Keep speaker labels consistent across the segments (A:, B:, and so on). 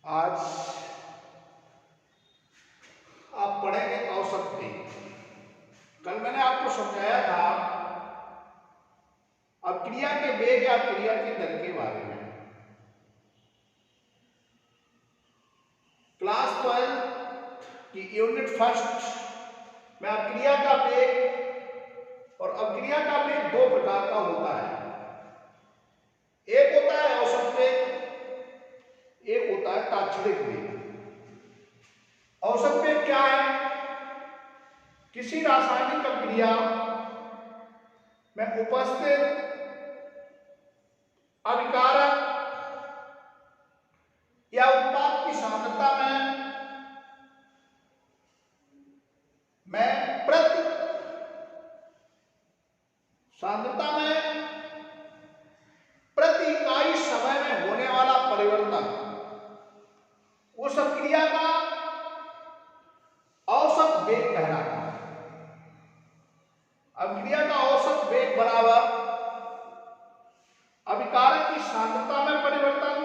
A: आज आप पढ़ेंगे औसत वेग। कल मैंने आपको समझाया था अब क्रिया के वेग या क्रिया की दर के बारे में। क्लास 12 की यूनिट फर्स्ट में अब क्रिया का वेग और अक्रिया का वेग दो प्रकार का होता है। एक होता है औसत वेग, एक होता है तात्क्षणिक वेग। औसत वेग क्या है? किसी रासायनिक अभिक्रिया में उपस्थित अभिकारक या उत्पाद की सांद्रता में प्रति इकाई समय में होने वाला परिवर्तन, उस अभिक्रिया का औसत वेग कहलाता है। अभिक्रिया का औसत वेग बराबर अभिकारक की सांद्रता में परिवर्तन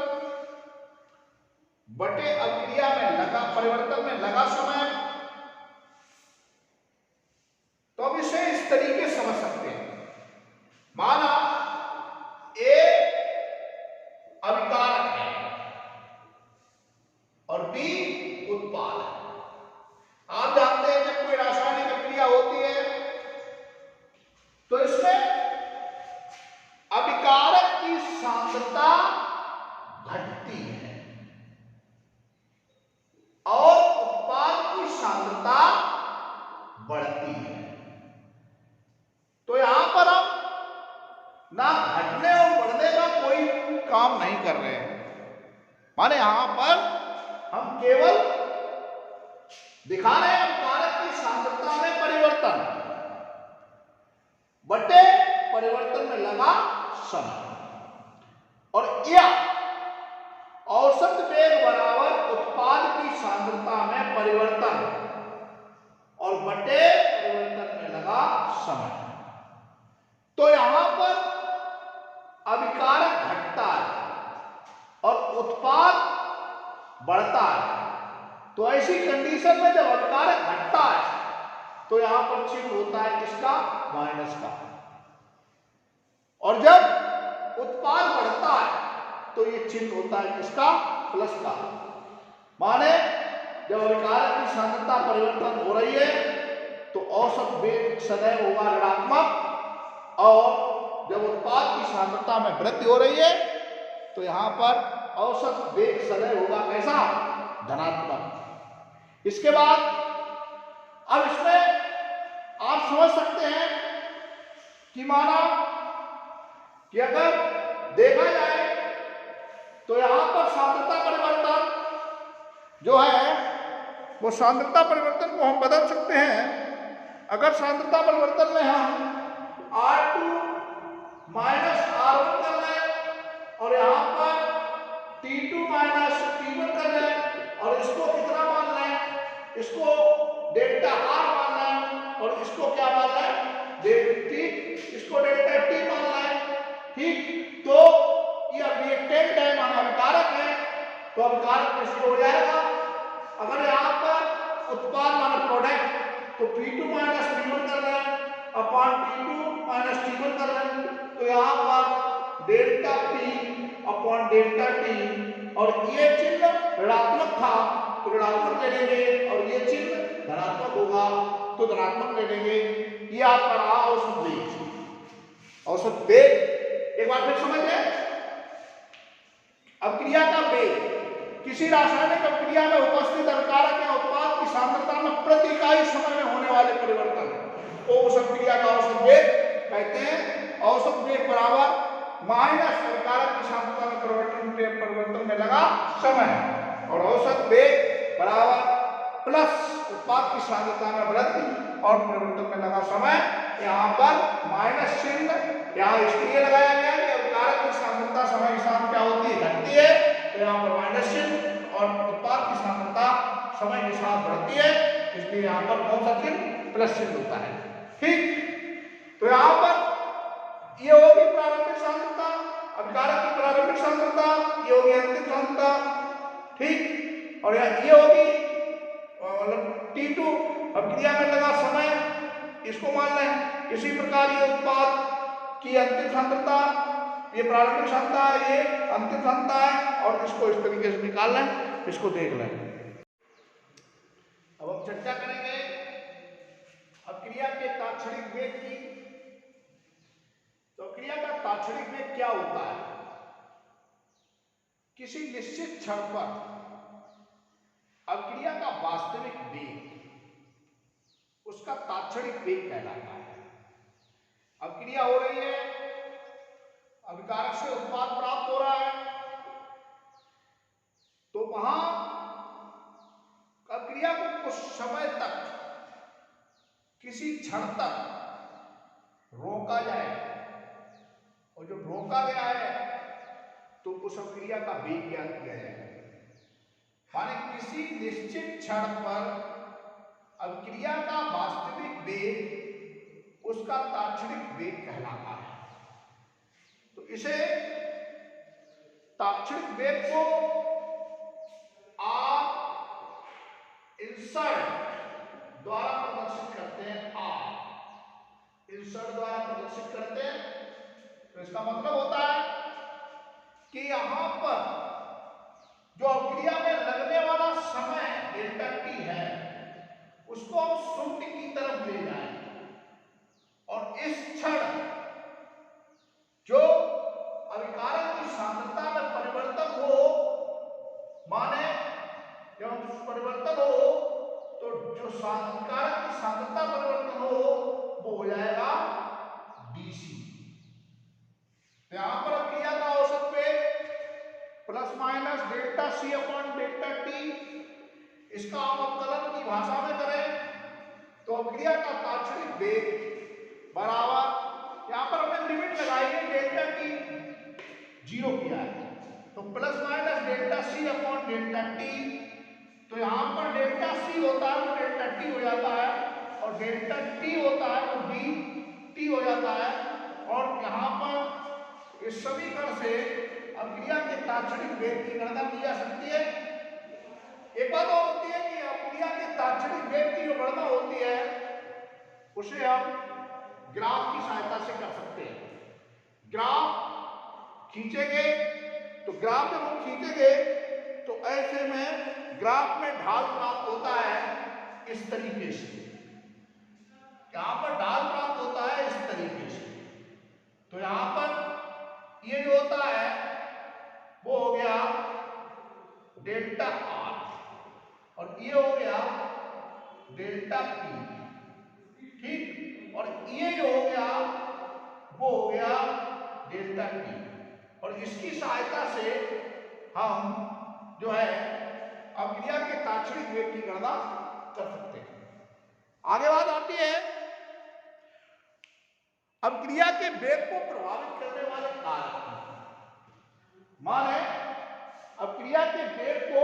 A: बटे अभिक्रिया में लगा परिवर्तन में लगा समय। तो अब इसे इस तरीके से समझ सकते हैं। माना ए अभिकारक है और बी उत्पाद है। आप जानते हैं जब कोई रासायनिक अभिक्रिया होती है तो इसमें अभिकारक की सांद्रता घटती है और उत्पाद की सांद्रता बढ़ती है। तो यहां पर हम ना घटने और बढ़ने का कोई काम नहीं कर रहे हैं। माने यहां पर हम केवल दिखा रहे हैं अभिकारक की सांद्रता में परिवर्तन बटे परिवर्तन में लगा समय। और यह औसत वेग बराबर उत्पाद की सांद्रता में परिवर्तन और बटे परिवर्तन में लगा समय। तो यहां पर अभिकारक घटता है और उत्पाद बढ़ता है। तो ऐसी कंडीशन में जब अभिकारक घटता है तो यहां पर चिन्ह होता है किसका? माइनस का। और जब उत्पाद बढ़ता है तो ये चिन्ह होता है किसका? प्लस का। माने जब अभिकारक की सांद्रता परिवर्तन हो रही है तो औसत वेग सदैव होगा ऋणात्मक, और जब उत्पाद की सांद्रता में वृद्धि हो रही है तो यहां पर औसत वेग सदैव होगा कैसा? धनात्मक। इसके बाद अब इसमें आप समझ सकते हैं कि माना कि अगर देखा जाए तो यहां पर सांद्रता परिवर्तन जो है वो सांद्रता परिवर्तन को हम बदल सकते हैं। अगर सांद्रता परिवर्तन में हम R2 माइनस R1 कर लें और यहां पर T2 माइनस T1 कर लें और इसको कितना मान लें? इसको डेल्टा R मान लें और इसको क्या मान लें? इसको डेल्टा T मान लें। ठीक, तो ये रिएक्टेंट है, माना अभिकारक है, तो अभिकारक कैसे हो जाएगा? अगर यहां पर उत्पाद माना प्रोडक्ट तो P2 माइनस P1 कर लें अपॉन T2 माइनस T1 कर लें, तो यहां पर delta P upon delta T, और ये चिन्ह ऋणात्मक था तो ऋणात्मक ले लेंगे और ये चिन्ह धनात्मक होगा तो धनात्मक ले लेंगे। ये आपका रहा औसत वेग। औसत वेग एक बार फिर समझ लें। अभिक्रिया का वेग किसी रासायनिक अभिक्रिया में उपस्थित अभिकारक या उत्पाद की सांद्रता में प्रति इकाई समय में होने वाले परिवर्तन को उस अभिक्रिया का औसत वेग कहते हैं। औसत वेग बराबर माइनस अभिकारक की सांद्रता में परिवर्तन में लगा समय, और औसत वेग बराबर प्लस उत्पाद की सांद्रता में वृद्धि और परिवर्तन में लगा समय। यहाँ पर माइनस चिन्ह यहाँ इसलिए लगाया गया कि अभिकारक की सांद्रता समय के साथ क्या होती है? घटती है, तो यहाँ पर माइनस चिन्ह, और उत्पाद की सांद्रता समय के साथ बढ़ती है, इसलिए यहाँ पर कौन सा चिन्ह? प्लस चिन्ह होता है। ठीक, तो यहाँ पर ये होगी प्रारंभिक सांद्रता, अभिकारक की प्रारंभिक सांद्रता, ये होगी अंतिम सांद्रता। ठीक। और ये होगी मतलब T2। अब क्रिया में लगा समय, इसको मान लें। इसी प्रकार ये उत्पाद की अंतिम सांद्रता, ये प्रारंभिक सांद्रता है, ये अंतिम सांद्रता है, और इसको इस तरीके से निकाल लें, इसको देख लें। अब हम चर्चा करेंगे अब क्रिया के तात्क्षणिक वेग की। तो क्रिया का तात्क्षणिक वेग क्या होता है? किसी निश्चित क्षण पर अब क्रिया का वास्तविक वेग उसका तात्क्षणिक वेग कहलाता है। अब क्रिया हो रही है, अभिकारक से उत्पाद प्राप्त हो रहा है, तो वहां अब क्रिया को कुछ समय तक, किसी क्षण तक रोका जाए, और जब रोका गया है तो उस क्रिया का वेग ज्ञात किया जाएगा। माने किसी निश्चित क्षण पर अब क्रिया का वास्तविक वेग उसका तात्क्षणिक वेग कहलाता है। तो इसे तात्क्षणिक वेग को आर इंसर्ट द्वारा प्रदर्शित करते हैं। आर इंसर्ट द्वारा प्रदर्शित करते हैं। तो इसका मतलब होता है कि यहां पर जो अभिक्रिया में लगने वाला समय डेल्टा टी है उसको हम शून्य की तरफ ले जाएं, और इस क्षण जो अभिकारक की सांद्रता में परिवर्तन हो, माने जब परिवर्तन हो तो जो अभिकारक की सांद्रता परिवर्तन हो वो हो जाएगा डीसी। तो यहां पर क्रिया का औसत वेग plus minus delta c upon delta t, इसका आप अवकलन की भाषा में करें तो क्रिया का तात्क्षणिक वेग बराबर, यहां पर हमने लिमिट लगाई है डेल्टा टी 0 किया है, तो plus minus delta c upon delta t. तो यहां पर डेल्टा सी होता है वो डेल्टा टी हो जाता है, और डेल्टा टी होता है वो डी टी हो जाता है। और यहां पर इस समीकरण से अब क्रिया के तात्क्षणिक वेग की गणना की जा सकती है। एक बात और होती है कि अब क्रिया के तात्क्षणिक वेग की जो गणना होती है उसे हम ग्राफ की सहायता से कर सकते हैं। ग्राफ खींचेंगे तो ग्राफ जब हम खींचेंगे तो ऐसे में ग्राफ में ढाल प्राप्त होता है इस तरीके से, यहां पर ढाल प्राप्त होता है इस तरीके से। तो यहां पर ये जो होता है वो हो गया डेल्टा आर, और ये हो गया डेल्टा पी, ठीक। और ये जो हो गया वो हो गया डेल्टा टी, और इसकी सहायता से हम जो है अब क्रिया के तात्क्षणिक वेग की गणना कर सकते हैं। आगे बात आती है अब क्रिया के वेग को प्रभावित करने वाले कारक। माने अब क्रिया के वेग को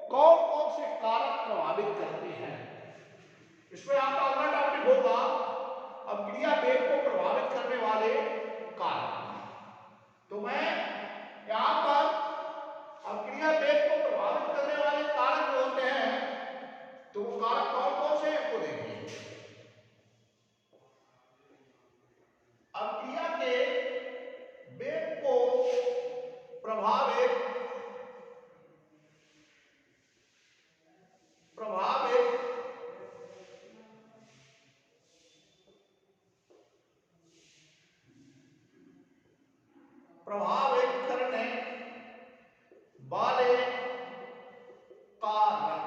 A: कौन कौन से कारक प्रभावित करते हैं, इसमें आपका अगला टॉपिक होगा अब क्रिया वेग को प्रभावित करने वाले कारक। तो मैं यहां पर अब क्रिया वेग को प्रभावित करने वाले कारक जो होते हैं तो वो कारक कौन कौन से हैं वो देखिए। अब क्रिया के वेग को प्रभावित करने वाले कारक,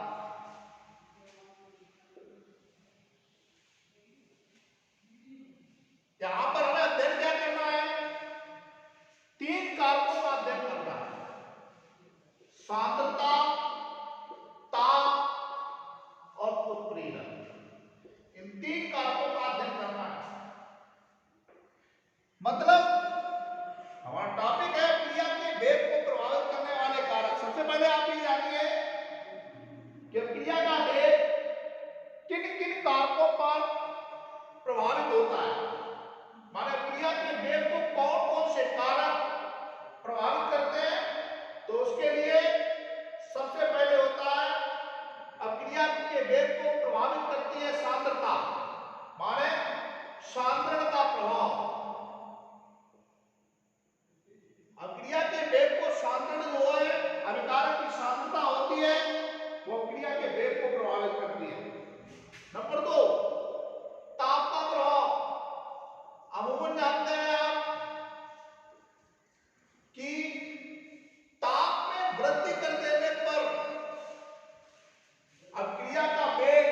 A: यहां पर हमें अध्ययन क्या करना है? 3 कारकों का अध्ययन करना है, सांद्रता, ताप और उत्प्रेरण। इन 3 कारकों का अध्ययन करना है। मतलब हमारा टॉपिक है क्रिया के वेग को प्रभावित करने वाले कारक। सबसे पहले आप ये जानिए कि क्रिया का वेग किन किन कारकों पर प्रभावित होता है। माने क्रिया के वेग को कौन कौन से कारक प्रभावित करते हैं, तो उसके लिए वृद्धि कर देने पर अब क्रिया का वेग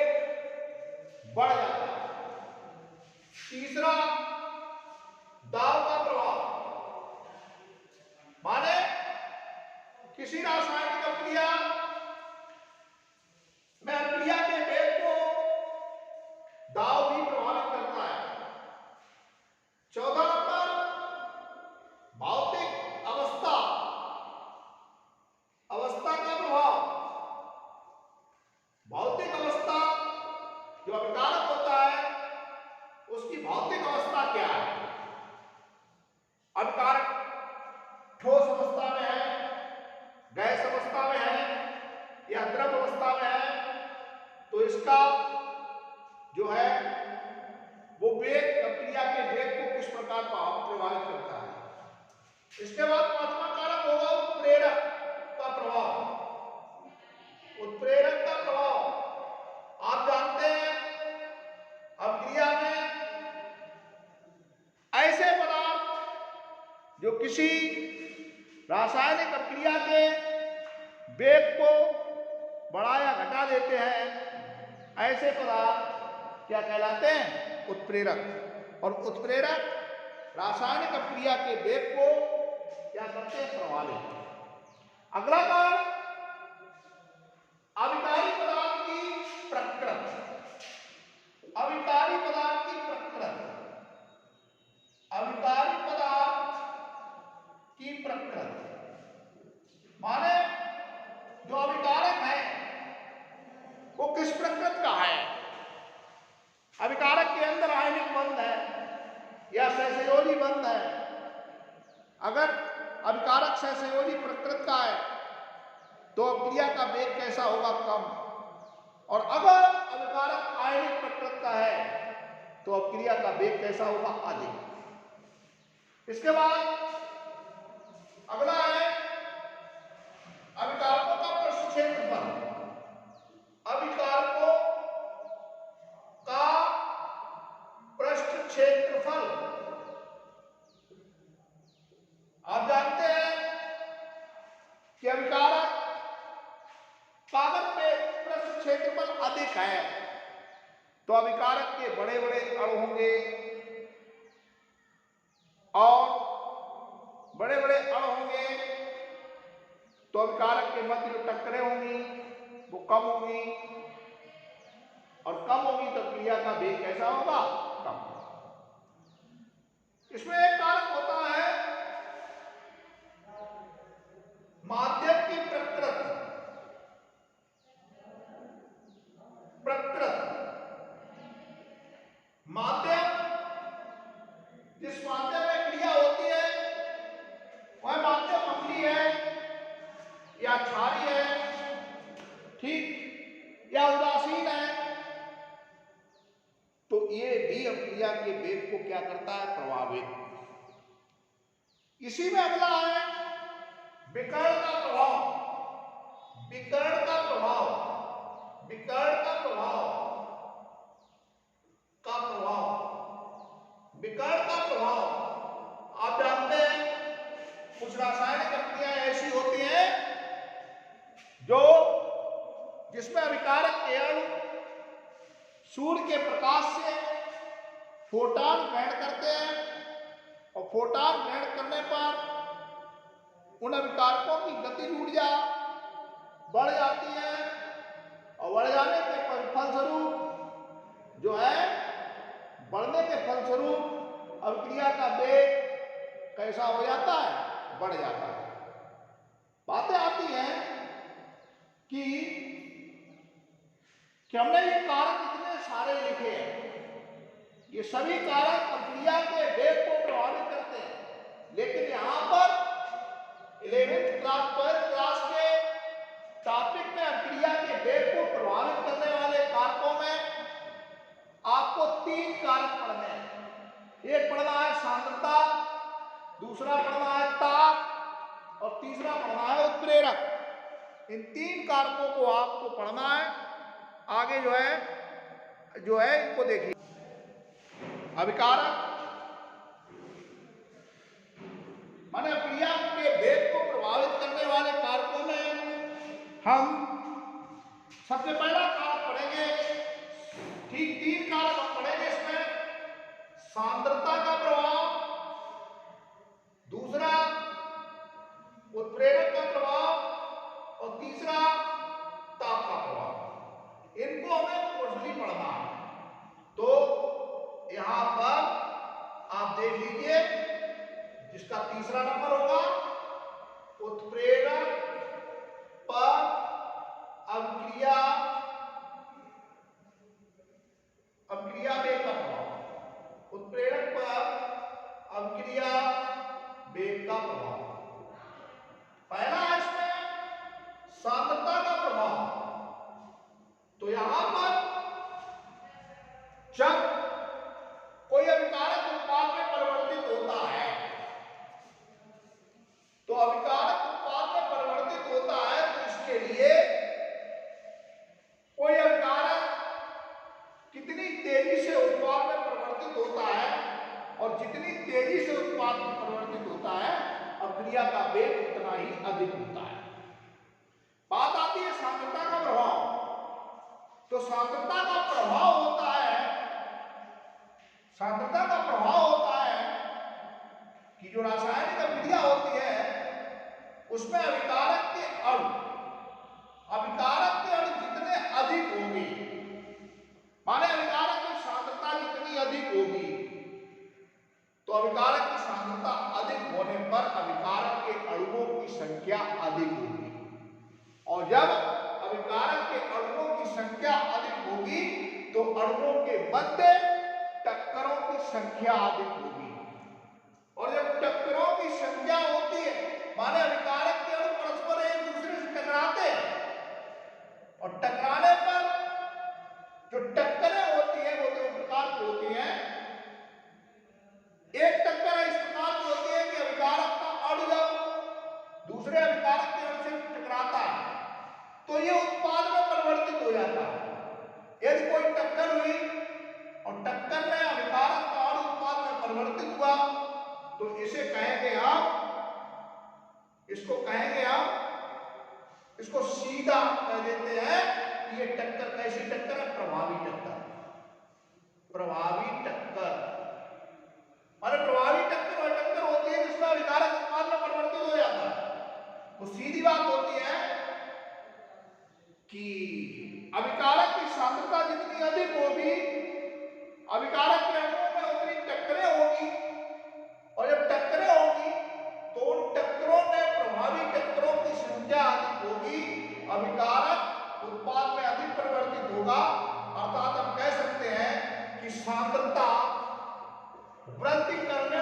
A: बढ़ जाता है। तीसरा, दाब का प्रभाव, माने किसी रासायनिक अभिक्रिया में अभिक्रिया के वेग को दाब भी प्रभावित करता है। 14 नंबर, भौतिक अवस्था का प्रभाव। भौतिक अवस्था जो अभिकारक होता है उसकी भौतिक अवस्था क्या है? अभिकारक ठोस अवस्था में है, गैस अवस्था में है या द्रव अवस्था में है, तो इसका जो है वो वेग, प्रक्रिया के वेग को किस प्रकार प्रभावित करता है। इसके बाद पांचवा कारक होगा उत्प्रेरक का प्रभाव। उत्प्रेरक का प्रभाव आप जानते हैं, अभिक्रिया में ऐसे पदार्थ जो किसी रासायनिक अभिक्रिया के वेग को बढ़ा या घटा देते हैं, ऐसे पदार्थ क्या कहलाते हैं? उत्प्रेरक। और उत्प्रेरक रासायनिक अभिक्रिया के वेग को क्या करते हैं? प्रभावित। अगला कारक अभिकारी पदार्थ की प्रकृति। अभिकारी पदार्थ की प्रकृति। अभिकारी पदार्थ की प्रकृति माने जो अभिकारक है वो किस प्रकृति का है? अभिकारक के अंदर आयनिक बंध है या सहसंयोजी बंध है। अगर अभिकारक सहसंयोजी प्रकृति का है तो अभिक्रिया का वेग कैसा होगा? कम। और अगर अभिकारक आयनिक प्रकृति का है तो अभिक्रिया का वेग कैसा होगा? अधिक। इसके बाद अगला है अभिकारकों का पृष्ठ क्षेत्रफल। अभिकारकों का पृष्ठ क्षेत्रफल आप जानते हैं कि अभिकारक कागज पे पृष्ठ क्षेत्रफल अधिक है तो अभिकारक के बड़े बड़े अणु होंगे और बड़े बड़े अणु होंगे तो अभिकारक के मध्य जो टक्करें होंगी वो कम होंगी, और कम होगी तो क्रिया का वेग कैसा होगा? कम। इसमें एक कारक होता है माध्यम की प्रकृति। माध्यम, जिस माध्यम में क्रिया होती है वह माध्यम अम्लीय है या क्षारीय है, ठीक, या उदासीन है, तो ये भी अभिक्रिया के वेग को क्या करता है? प्रभावित। इसी में अगला है विकर्ण का प्रभाव। विकर्ण का प्रभाव, विकर्ण का प्रभाव, विकर्ण का प्रभाव आप जानते हैं कुछ रासायनिक अभिक्रियाएं ऐसी होती हैं जो जिसमें अभिकारक के अणु सूर्य के प्रकाश से फोटॉन ग्रहण करते हैं और फोटॉन ग्रहण करने पर उन अभिकारकों की गतिज ऊर्जा बढ़ जाती है और बढ़ जाने के फलस्वरूप जो है, बढ़ने के फलस्वरूप अभिक्रिया का वेग कैसा हो जाता है? बढ़ जाता है। बातें आती हैं कि हमने ये कारक इतने सारे लिखे हैं, ये सभी कारक अभिक्रिया के वेग को प्रभावित करते हैं, लेकिन यहां पर 11th क्लास 12th क्लास के टॉपिक में अभिक्रिया के वेग को प्रभावित करने वाले कारकों में आपको 3 कारक पढ़ने हैं। एक पढ़ना है सांद्रता, दूसरा पढ़ना है ताप और तीसरा पढ़ना है उत्प्रेरक। इन 3 कारकों को आपको पढ़ना है। आगे जो है इनको देखिए। अभिकारक माने अभिक्रिया के वेग को प्रभावित करने वाले कारकों में हम सबसे पहला कारक पढ़ेंगे, ठीक 3 कारक हम पढ़ेंगे इसमें। सांद्रता का प्रभाव, दूसरा उत्प्रेरक का प्रभाव और तीसरा ताप का प्रभाव। इनको हमें कोर्सली पढ़ना है। तो यहां पर आप देख लीजिए, जिसका तीसरा नंबर होगा उत्प्रेरक पर अभिक्रिया वेग का प्रभाव। उत्प्रेरक पर अभिक्रिया वेग का प्रभाव। पहला है इसमें सांद्रता का प्रभाव। तो यहां पर जब कोई अभिकारक उत्पाद में परिवर्तित होता है, तो अभिकारक उत्पाद में परिवर्तित होता है, तो इसके लिए कोई अभिकारक कितनी तेजी से उत्पाद में परिवर्तित होता है, और जितनी तेजी से उत्पाद में परिवर्तित होता है, अभिक्रिया का वेग उतना ही अधिक होता है। बात आती है सांद्रता का प्रभाव। तो सांद्रता का प्रभाव होता है, सांद्रता का प्रभाव होता है कि जो रासायनिक अभिक्रिया होती है उसमें अभिकारक के अणु जितने अधिक होंगे, माने अभिकारक की सांद्रता जितनी अधिक होगी, तो अभिकारक की सांद्रता अधिक होने पर अभिकारक के अणुओं की संख्या अधिक होगी, और जब अभिकारक के अणुओं की संख्या अधिक होगी तो अणुओं के मध्य टक्करों की संख्या अधिक होगी। और जब टक्करों की संख्या होती है, माने अभिकारक के अणु परस्पर एक दूसरे से टकराते हैं, और टकराने पर जो टक्करें होती है वो दो प्रकार की होती हैं। एक टक्कर इस प्रकार की होती है कि अभिकारक का अणु जब दूसरे अभिकारक के अणु से टकराता है तो ये उत्पाद में परिवर्तित हो जाता है। यदि कोई टक्कर हुई और टक्कर में अभिकारक का अणु उत्पाद में परिवर्तित हुआ, तो इसे कहेंगे हम, इसको सीधा कह देते हैं कि ये टक्कर कैसी टक्कर है, प्रभावी टक्कर। प्रभावी टक्कर माने प्रभावी टक्कर वह टक्कर होती है जिसमें अभिकारक उत्पाद में परिवर्तित हो जाता है। तो सीधी बात होती है कि अभिकारक की सांद्रता जितनी अधिक होगी, अभिकारक के अणुओं में उतनी टक्करें होगी, और जब टक्करें होगी तो उन टक्करों में प्रभावी टक्करों की संख्या अधिक होगी, अभिकारक उत्पाद में अधिक परिवर्तित होगा। अर्थात हम कह सकते हैं कि सांद्रता वृद्धि करने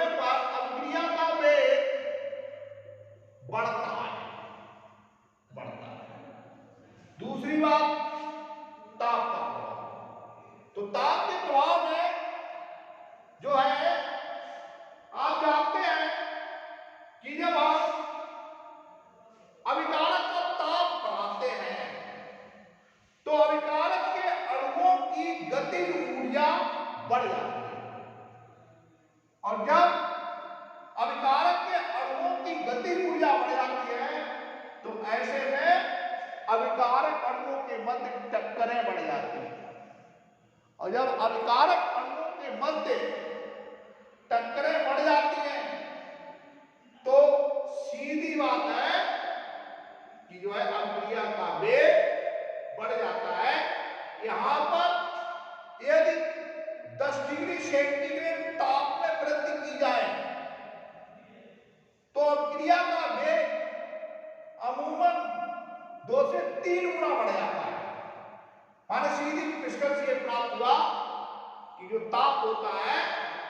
A: पर अभिक्रिया का वेग बढ़ता है। दूसरी बात, ताप का प्रभाव। तो ताप के प्रभाव में जो है, आप जानते हैं कि जब हम अभिकारक का ताप बढ़ाते हैं तो अभिकारक के अणुओं की गतिज ऊर्जा बढ़ जाती है, और जब अभिकारक के अणुओं की गतिज ऊर्जा बढ़ जाती है तो ऐसे में अभिकारक अणुओं के मध्य टक्करें बढ़ जाती हैं, और जब अभिकारक अणुओं के मध्य टक्करें बढ़ जाती हैं तो सीधी बात है कि जो है अभिक्रिया का वेग बढ़ जाता है। यहां पर यदि 10 डिग्री सेंटीग्रेड ताप में वृद्धि की जाए तो अभिक्रिया का वेग अमूमन 2 से 3 गुना बढ़ जाता है। माने सीधी निष्कर्ष ये प्राप्त हुआ कि जो ताप होता है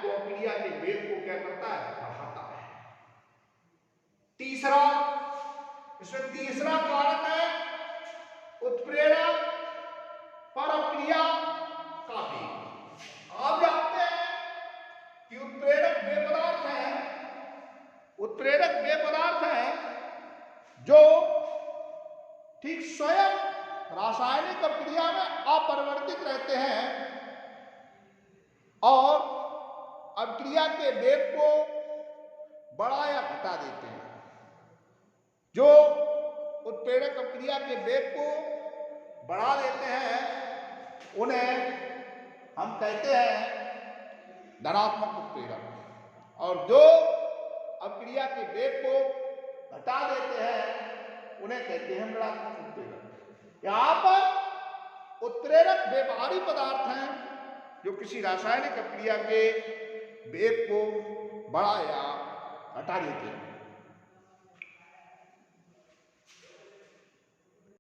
A: वो अभिक्रिया के वेग को क्या करता है, बढ़ाता है। इसमें तीसरा कारक है उत्प्रेरक पर अभिक्रिया का वेग। आप जानते हैं कि उत्प्रेरक वे पदार्थ हैं जो ठीक स्वयं रासायनिक अभिक्रिया में अपरिवर्तित रहते हैं और अभिक्रिया के वेग को बढ़ा या घटा देते हैं। जो उत्प्रेरक अभिक्रिया के वेग को बढ़ा देते हैं उन्हें हम कहते हैं धनात्मक उत्प्रेरक, और जो अभिक्रिया के वेग को घटा देते हैं उन्हें कहते हैं ऋणात्मक उत्प्रेरक। यहाँ पर उत्प्रेरक व्यवहारी पदार्थ हैं जो किसी रासायनिक अभिक्रिया के वेग को बढ़ा या घटा देते हैं।